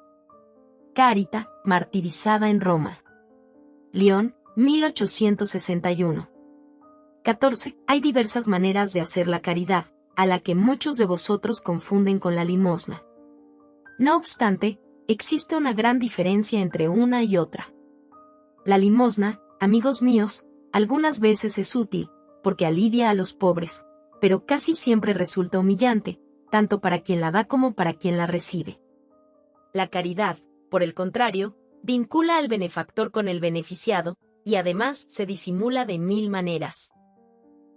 Carita, martirizada en Roma. León, 1861. 14. Hay diversas maneras de hacer la caridad, a la que muchos de vosotros confunden con la limosna. No obstante, existe una gran diferencia entre una y otra. La limosna, amigos míos, algunas veces es útil, porque alivia a los pobres, pero casi siempre resulta humillante, tanto para quien la da como para quien la recibe. La caridad, por el contrario, vincula al benefactor con el beneficiado, y además se disimula de 1000 maneras.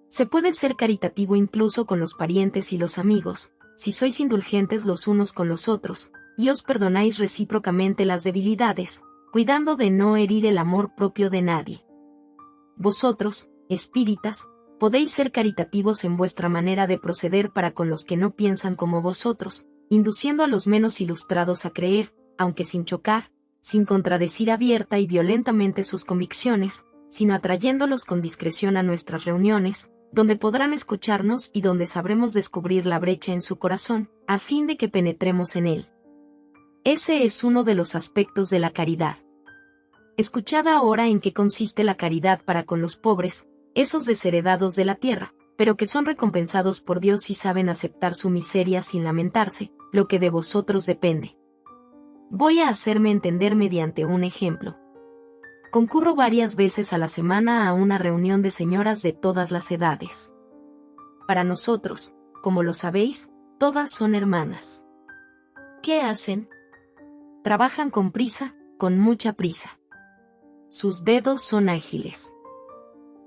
Se puede ser caritativo incluso con los parientes y los amigos, si sois indulgentes los unos con los otros, y os perdonáis recíprocamente las debilidades, cuidando de no herir el amor propio de nadie. Vosotros, espíritas, podéis ser caritativos en vuestra manera de proceder para con los que no piensan como vosotros, induciendo a los menos ilustrados a creer, aunque sin chocar, sin contradecir abierta y violentamente sus convicciones, sino atrayéndolos con discreción a nuestras reuniones, donde podrán escucharnos y donde sabremos descubrir la brecha en su corazón, a fin de que penetremos en él. Ese es uno de los aspectos de la caridad. Escuchad ahora en qué consiste la caridad para con los pobres, esos desheredados de la tierra, pero que son recompensados por Dios y saben aceptar su miseria sin lamentarse, lo que de vosotros depende. Voy a hacerme entender mediante un ejemplo. Concurro varias veces a la semana a una reunión de señoras de todas las edades. Para nosotros, como lo sabéis, todas son hermanas. ¿Qué hacen? Trabajan con prisa, con mucha prisa. Sus dedos son ágiles.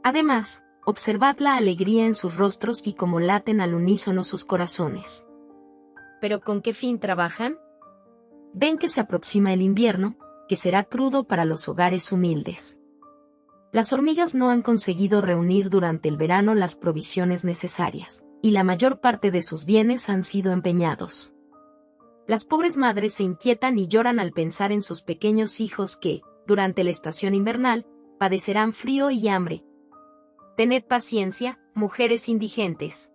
Además, observad la alegría en sus rostros y cómo laten al unísono sus corazones. ¿Pero con qué fin trabajan? Ven que se aproxima el invierno, que será crudo para los hogares humildes. Las hormigas no han conseguido reunir durante el verano las provisiones necesarias, y la mayor parte de sus bienes han sido empeñados. Las pobres madres se inquietan y lloran al pensar en sus pequeños hijos que, durante la estación invernal, padecerán frío y hambre. Tened paciencia, mujeres indigentes.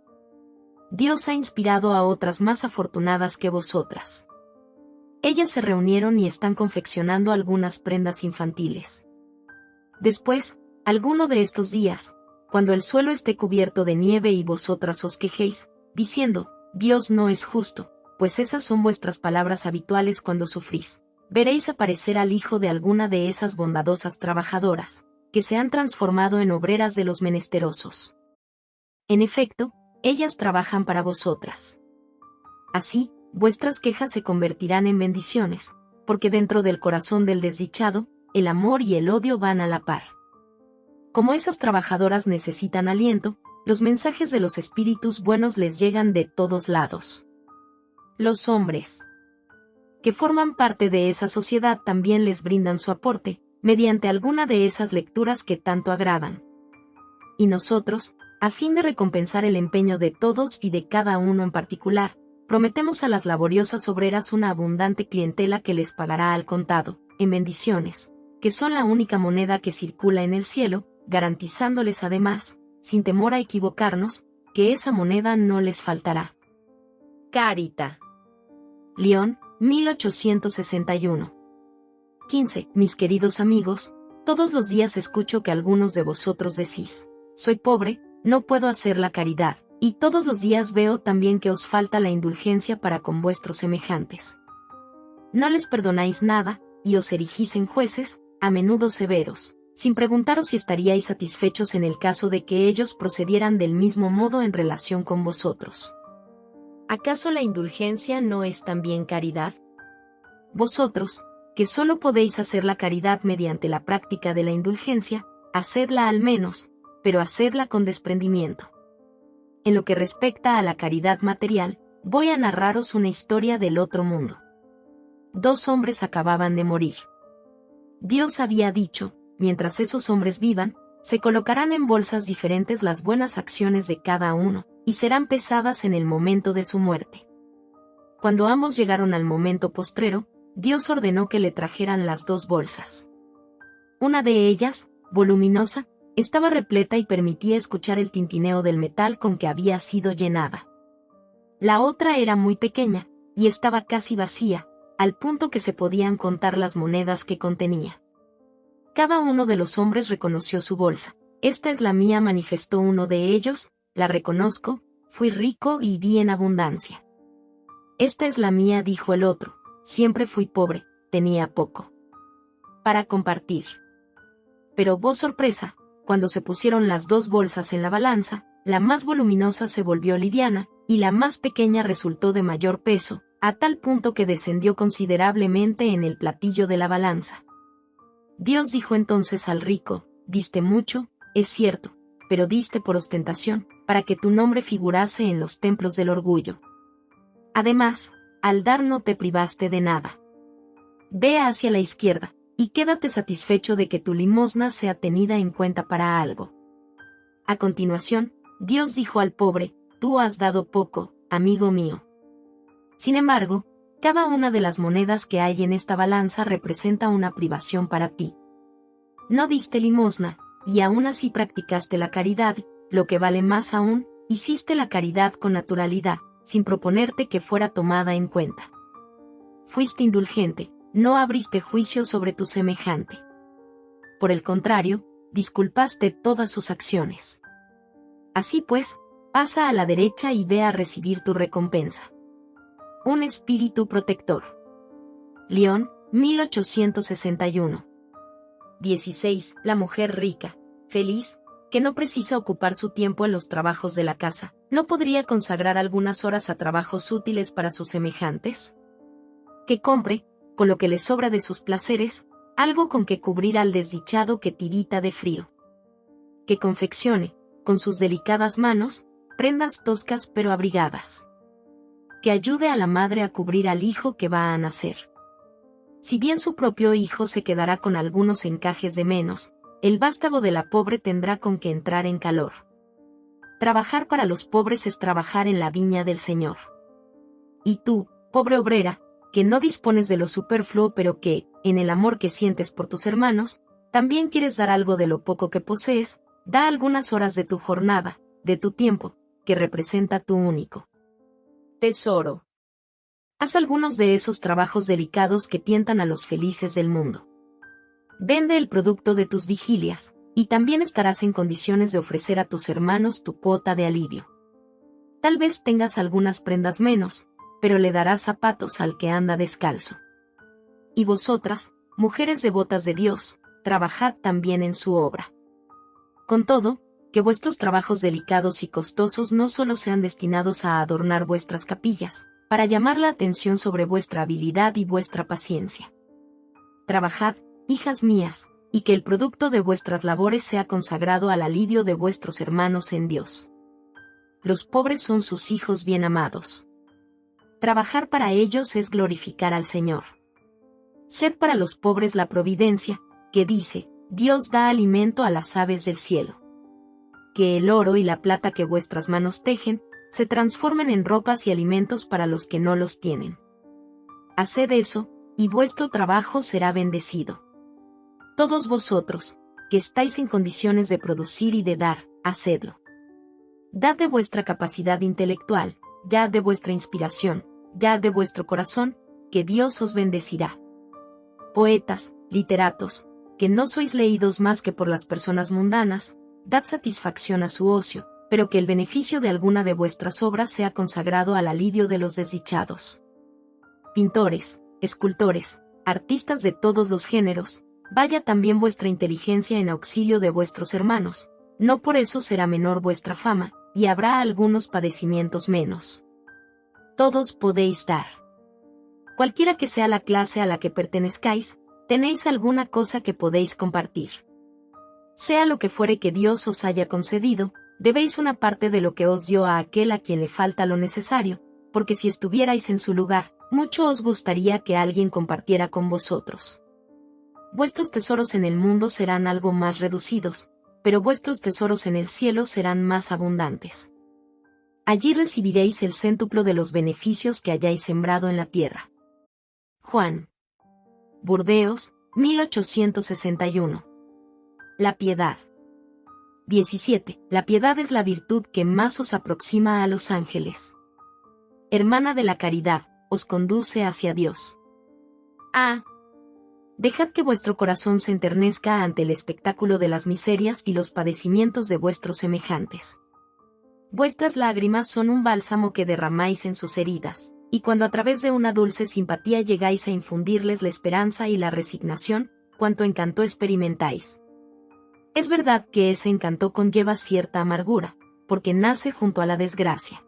Dios ha inspirado a otras más afortunadas que vosotras. Ellas se reunieron y están confeccionando algunas prendas infantiles. Después, alguno de estos días, cuando el suelo esté cubierto de nieve y vosotras os quejéis, diciendo, Dios no es justo, pues esas son vuestras palabras habituales cuando sufrís, veréis aparecer al hijo de alguna de esas bondadosas trabajadoras, que se han transformado en obreras de los menesterosos. En efecto, ellas trabajan para vosotras. Así, vuestras quejas se convertirán en bendiciones, porque dentro del corazón del desdichado, el amor y el odio van a la par. Como esas trabajadoras necesitan aliento, los mensajes de los espíritus buenos les llegan de todos lados. Los hombres que forman parte de esa sociedad también les brindan su aporte, mediante alguna de esas lecturas que tanto agradan. Y nosotros, a fin de recompensar el empeño de todos y de cada uno en particular, prometemos a las laboriosas obreras una abundante clientela que les pagará al contado, en bendiciones, que son la única moneda que circula en el cielo, garantizándoles además, sin temor a equivocarnos, que esa moneda no les faltará. Carita. León, 1861. 15. Mis queridos amigos, todos los días escucho que algunos de vosotros decís, soy pobre, no puedo hacer la caridad, Y todos los días veo también que os falta la indulgencia para con vuestros semejantes. No les perdonáis nada, y os erigís en jueces, a menudo severos, sin preguntaros si estaríais satisfechos en el caso de que ellos procedieran del mismo modo en relación con vosotros. ¿Acaso la indulgencia no es también caridad? Vosotros, que solo podéis hacer la caridad mediante la práctica de la indulgencia, hacedla al menos, pero hacedla con desprendimiento. En lo que respecta a la caridad material, voy a narraros una historia del otro mundo. 2 hombres acababan de morir. Dios había dicho, mientras esos hombres vivan, se colocarán en bolsas diferentes las buenas acciones de cada uno, y serán pesadas en el momento de su muerte. Cuando ambos llegaron al momento postrero, Dios ordenó que le trajeran las 2 bolsas. Una de ellas, voluminosa, estaba repleta y permitía escuchar el tintineo del metal con que había sido llenada. La otra era muy pequeña, y estaba casi vacía, al punto que se podían contar las monedas que contenía. Cada uno de los hombres reconoció su bolsa. Esta es la mía, manifestó uno de ellos, la reconozco, fui rico y di en abundancia. Esta es la mía, dijo el otro, siempre fui pobre, tenía poco para compartir. Pero oh sorpresa, cuando se pusieron las 2 bolsas en la balanza, la más voluminosa se volvió liviana, y la más pequeña resultó de mayor peso, a tal punto que descendió considerablemente en el platillo de la balanza. Dios dijo entonces al rico, diste mucho, es cierto, pero diste por ostentación, para que tu nombre figurase en los templos del orgullo. Además, al dar no te privaste de nada. Ve hacia la izquierda, y quédate satisfecho de que tu limosna sea tenida en cuenta para algo. A continuación, Dios dijo al pobre, tú has dado poco, amigo mío. Sin embargo, cada una de las monedas que hay en esta balanza representa una privación para ti. No diste limosna, y aún así practicaste la caridad, lo que vale más aún, hiciste la caridad con naturalidad, sin proponerte que fuera tomada en cuenta. Fuiste indulgente, no abriste juicio sobre tu semejante. Por el contrario, disculpaste todas sus acciones. Así pues, pasa a la derecha y ve a recibir tu recompensa. Un espíritu protector. Lyon, 1861. 16. La mujer rica, feliz, que no precisa ocupar su tiempo en los trabajos de la casa, ¿no podría consagrar algunas horas a trabajos útiles para sus semejantes? Que compre, con lo que le sobra de sus placeres, algo con que cubrir al desdichado que tirita de frío. Que confeccione, con sus delicadas manos, prendas toscas pero abrigadas. Que ayude a la madre a cubrir al hijo que va a nacer. Si bien su propio hijo se quedará con algunos encajes de menos, el vástago de la pobre tendrá con que entrar en calor. Trabajar para los pobres es trabajar en la viña del Señor. Y tú, pobre obrera, que no dispones de lo superfluo pero que, en el amor que sientes por tus hermanos, también quieres dar algo de lo poco que posees, da algunas horas de tu jornada, de tu tiempo, que representa tu único tesoro. Haz algunos de esos trabajos delicados que tientan a los felices del mundo. Vende el producto de tus vigilias, y también estarás en condiciones de ofrecer a tus hermanos tu cuota de alivio. Tal vez tengas algunas prendas menos, pero le darás zapatos al que anda descalzo. Y vosotras, mujeres devotas de Dios, trabajad también en su obra. Con todo, que vuestros trabajos delicados y costosos no solo sean destinados a adornar vuestras capillas, para llamar la atención sobre vuestra habilidad y vuestra paciencia. Trabajad, hijas mías, y que el producto de vuestras labores sea consagrado al alivio de vuestros hermanos en Dios. Los pobres son sus hijos bien amados. Trabajar para ellos es glorificar al Señor. Sed para los pobres la providencia, que dice, Dios da alimento a las aves del cielo. Que el oro y la plata que vuestras manos tejen, se transformen en ropas y alimentos para los que no los tienen. Haced eso, y vuestro trabajo será bendecido. Todos vosotros, que estáis en condiciones de producir y de dar, hacedlo. Dad de vuestra capacidad intelectual, ya de vuestra inspiración, ya de vuestro corazón, que Dios os bendecirá. Poetas, literatos, que no sois leídos más que por las personas mundanas, dad satisfacción a su ocio, pero que el beneficio de alguna de vuestras obras sea consagrado al alivio de los desdichados. Pintores, escultores, artistas de todos los géneros, vaya también vuestra inteligencia en auxilio de vuestros hermanos, no por eso será menor vuestra fama, y habrá algunos padecimientos menos. Todos podéis dar. Cualquiera que sea la clase a la que pertenezcáis, tenéis alguna cosa que podéis compartir. Sea lo que fuere que Dios os haya concedido, debéis una parte de lo que os dio a aquel a quien le falta lo necesario, porque si estuvierais en su lugar, mucho os gustaría que alguien compartiera con vosotros. Vuestros tesoros en el mundo serán algo más reducidos, pero vuestros tesoros en el cielo serán más abundantes. Allí recibiréis el céntuplo de los beneficios que hayáis sembrado en la tierra. Juan. Burdeos, 1861. La piedad. 17. La piedad es la virtud que más os aproxima a los ángeles. Hermana de la caridad, os conduce hacia Dios. A. Dejad que vuestro corazón se enternezca ante el espectáculo de las miserias y los padecimientos de vuestros semejantes. Vuestras lágrimas son un bálsamo que derramáis en sus heridas, y cuando a través de una dulce simpatía llegáis a infundirles la esperanza y la resignación, cuánto encanto experimentáis. Es verdad que ese encanto conlleva cierta amargura, porque nace junto a la desgracia.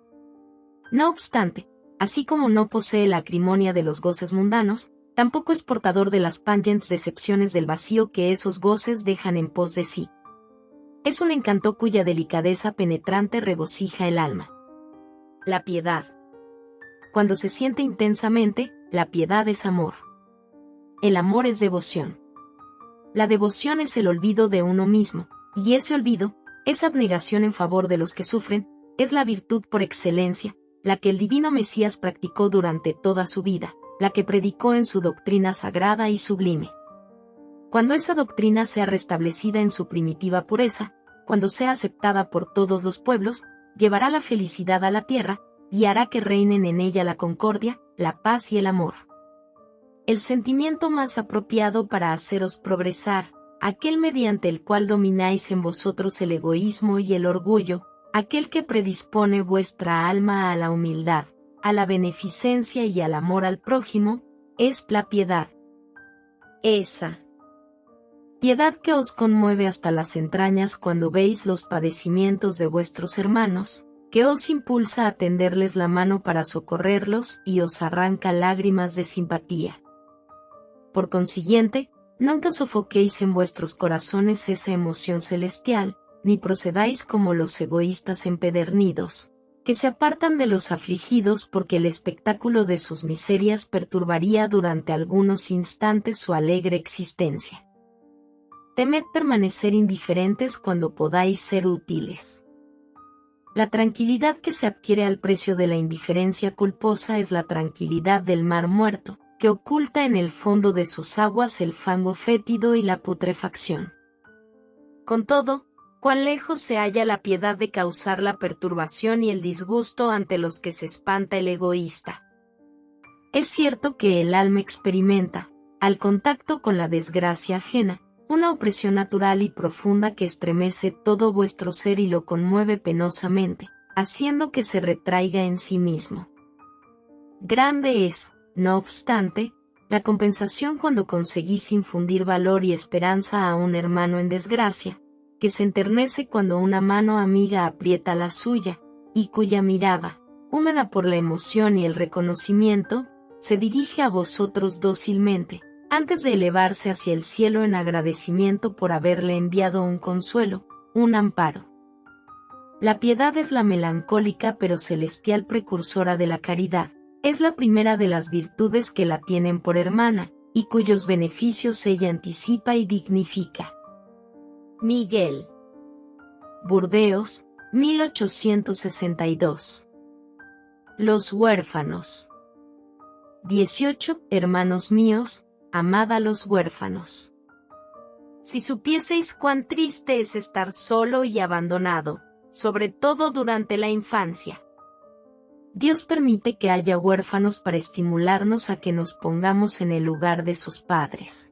No obstante, así como no posee la acrimonia de los goces mundanos, tampoco es portador de las pungentes decepciones del vacío que esos goces dejan en pos de sí. Es un encanto cuya delicadeza penetrante regocija el alma. La piedad. Cuando se siente intensamente, la piedad es amor. El amor es devoción. La devoción es el olvido de uno mismo, y ese olvido, esa abnegación en favor de los que sufren, es la virtud por excelencia, la que el divino Mesías practicó durante toda su vida, la que predicó en su doctrina sagrada y sublime. Cuando esa doctrina sea restablecida en su primitiva pureza, cuando sea aceptada por todos los pueblos, llevará la felicidad a la tierra, y hará que reinen en ella la concordia, la paz y el amor. El sentimiento más apropiado para haceros progresar, aquel mediante el cual domináis en vosotros el egoísmo y el orgullo, aquel que predispone vuestra alma a la humildad, a la beneficencia y al amor al prójimo, es la piedad. Esa piedad que os conmueve hasta las entrañas cuando veis los padecimientos de vuestros hermanos, que os impulsa a tenderles la mano para socorrerlos y os arranca lágrimas de simpatía. Por consiguiente, nunca sofoquéis en vuestros corazones esa emoción celestial, ni procedáis como los egoístas empedernidos, que se apartan de los afligidos porque el espectáculo de sus miserias perturbaría durante algunos instantes su alegre existencia. Temed permanecer indiferentes cuando podáis ser útiles. La tranquilidad que se adquiere al precio de la indiferencia culposa es la tranquilidad del mar muerto, que oculta en el fondo de sus aguas el fango fétido y la putrefacción. Con todo, cuán lejos se halla la piedad de causar la perturbación y el disgusto ante los que se espanta el egoísta. Es cierto que el alma experimenta, al contacto con la desgracia ajena, una opresión natural y profunda que estremece todo vuestro ser y lo conmueve penosamente, haciendo que se retraiga en sí mismo. Grande es, no obstante, la compensación cuando conseguís infundir valor y esperanza a un hermano en desgracia, que se enternece cuando una mano amiga aprieta la suya, y cuya mirada, húmeda por la emoción y el reconocimiento, se dirige a vosotros dócilmente, antes de elevarse hacia el cielo en agradecimiento por haberle enviado un consuelo, un amparo. La piedad es la melancólica pero celestial precursora de la caridad, es la primera de las virtudes que la tienen por hermana, y cuyos beneficios ella anticipa y dignifica. Miguel. Burdeos, 1862. Los huérfanos. 18. Hermanos míos, amad a los huérfanos. Si supieseis cuán triste es estar solo y abandonado, sobre todo durante la infancia. Dios permite que haya huérfanos para estimularnos a que nos pongamos en el lugar de sus padres.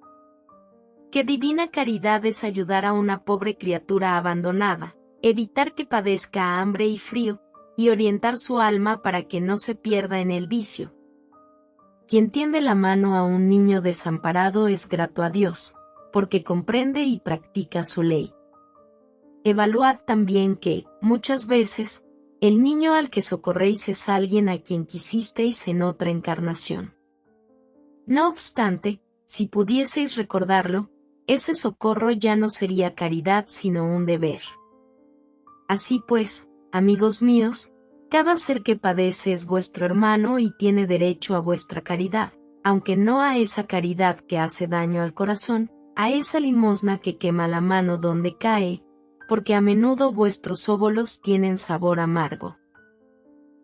Qué divina caridad es ayudar a una pobre criatura abandonada, evitar que padezca hambre y frío, y orientar su alma para que no se pierda en el vicio. Quien tiende la mano a un niño desamparado es grato a Dios, porque comprende y practica su ley. Evaluad también que, muchas veces, el niño al que socorréis es alguien a quien quisisteis en otra encarnación. No obstante, si pudieseis recordarlo, ese socorro ya no sería caridad sino un deber. Así pues, amigos míos, cada ser que padece es vuestro hermano y tiene derecho a vuestra caridad, aunque no a esa caridad que hace daño al corazón, a esa limosna que quema la mano donde cae, porque a menudo vuestros óbolos tienen sabor amargo.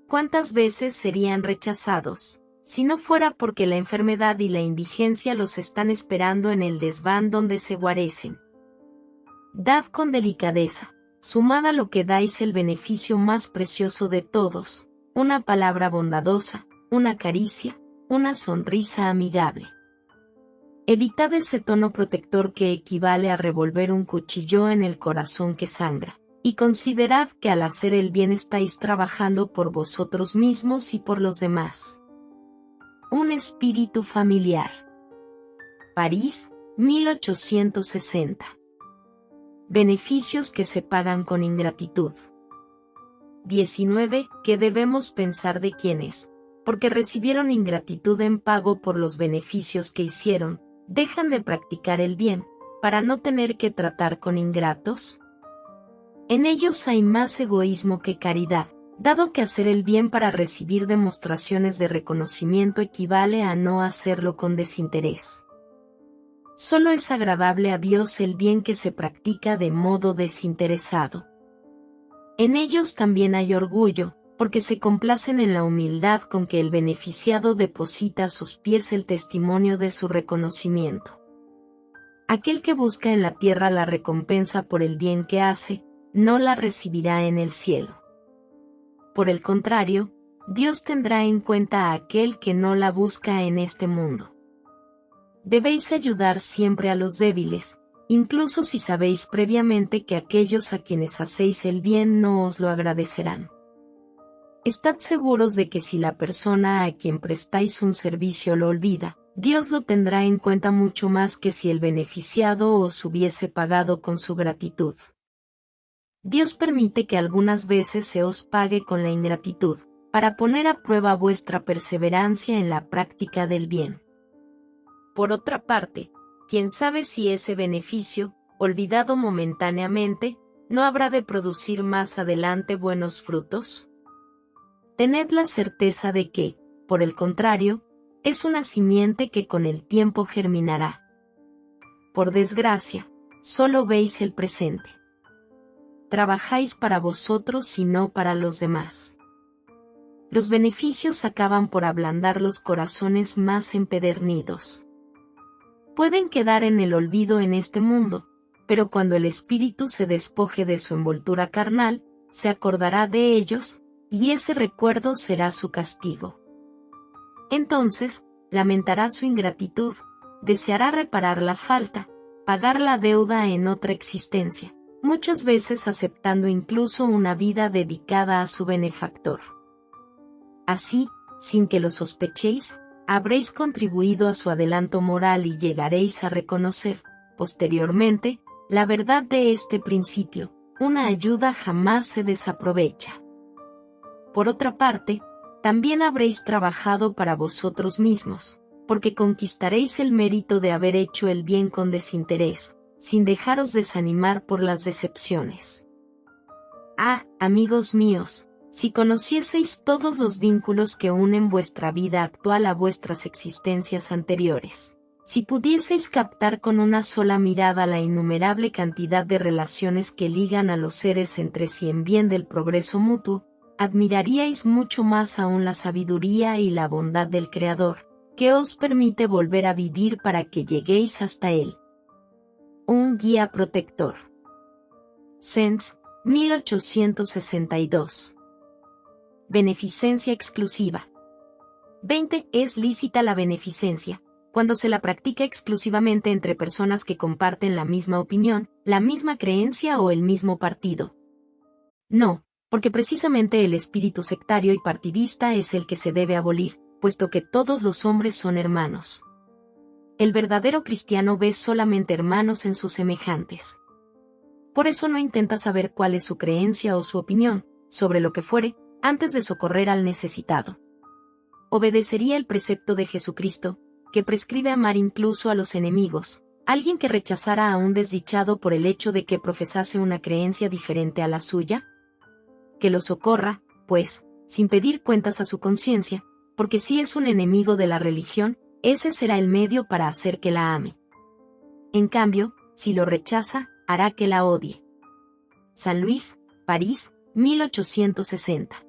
¿Cuántas veces serían rechazados, si no fuera porque la enfermedad y la indigencia los están esperando en el desván donde se guarecen? Dad con delicadeza, sumad a lo que dais el beneficio más precioso de todos, una palabra bondadosa, una caricia, una sonrisa amigable. Evitad ese tono protector que equivale a revolver un cuchillo en el corazón que sangra, y considerad que al hacer el bien estáis trabajando por vosotros mismos y por los demás. Un espíritu familiar. París, 1860. Beneficios que se pagan con ingratitud. 19. ¿Qué debemos pensar de quienes, porque recibieron ingratitud en pago por los beneficios que hicieron, dejan de practicar el bien, para no tener que tratar con ingratos? En ellos hay más egoísmo que caridad, dado que hacer el bien para recibir demostraciones de reconocimiento equivale a no hacerlo con desinterés. Solo es agradable a Dios el bien que se practica de modo desinteresado. En ellos también hay orgullo, porque se complacen en la humildad con que el beneficiado deposita a sus pies el testimonio de su reconocimiento. Aquel que busca en la tierra la recompensa por el bien que hace, no la recibirá en el cielo. Por el contrario, Dios tendrá en cuenta a aquel que no la busca en este mundo. Debéis ayudar siempre a los débiles, incluso si sabéis previamente que aquellos a quienes hacéis el bien no os lo agradecerán. Estad seguros de que si la persona a quien prestáis un servicio lo olvida, Dios lo tendrá en cuenta mucho más que si el beneficiado os hubiese pagado con su gratitud. Dios permite que algunas veces se os pague con la ingratitud, para poner a prueba vuestra perseverancia en la práctica del bien. Por otra parte, ¿quién sabe si ese beneficio, olvidado momentáneamente, no habrá de producir más adelante buenos frutos? Tened la certeza de que, por el contrario, es una simiente que con el tiempo germinará. Por desgracia, solo veis el presente. Trabajáis para vosotros y no para los demás. Los beneficios acaban por ablandar los corazones más empedernidos. Pueden quedar en el olvido en este mundo, pero cuando el espíritu se despoje de su envoltura carnal, se acordará de ellos, y ese recuerdo será su castigo. Entonces, lamentará su ingratitud, deseará reparar la falta, pagar la deuda en otra existencia, muchas veces aceptando incluso una vida dedicada a su benefactor. Así, sin que lo sospechéis, habréis contribuido a su adelanto moral y llegaréis a reconocer, posteriormente, la verdad de este principio: una ayuda jamás se desaprovecha. Por otra parte, también habréis trabajado para vosotros mismos, porque conquistaréis el mérito de haber hecho el bien con desinterés, sin dejaros desanimar por las decepciones. Ah, amigos míos, si conocieseis todos los vínculos que unen vuestra vida actual a vuestras existencias anteriores, si pudieseis captar con una sola mirada la innumerable cantidad de relaciones que ligan a los seres entre sí en bien del progreso mutuo, admiraríais mucho más aún la sabiduría y la bondad del Creador, que os permite volver a vivir para que lleguéis hasta Él. Un guía protector. Sens, 1862. Beneficencia exclusiva. 20. Es lícita la beneficencia, cuando se la practica exclusivamente entre personas que comparten la misma opinión, la misma creencia o el mismo partido. No, porque precisamente el espíritu sectario y partidista es el que se debe abolir, puesto que todos los hombres son hermanos. El verdadero cristiano ve solamente hermanos en sus semejantes. Por eso no intenta saber cuál es su creencia o su opinión, sobre lo que fuere, antes de socorrer al necesitado. Obedecería el precepto de Jesucristo, que prescribe amar incluso a los enemigos, alguien que rechazara a un desdichado por el hecho de que profesase una creencia diferente a la suya. Que lo socorra, pues, sin pedir cuentas a su conciencia, porque si es un enemigo de la religión, ese será el medio para hacer que la ame. En cambio, si lo rechaza, hará que la odie. San Luis, París, 1860.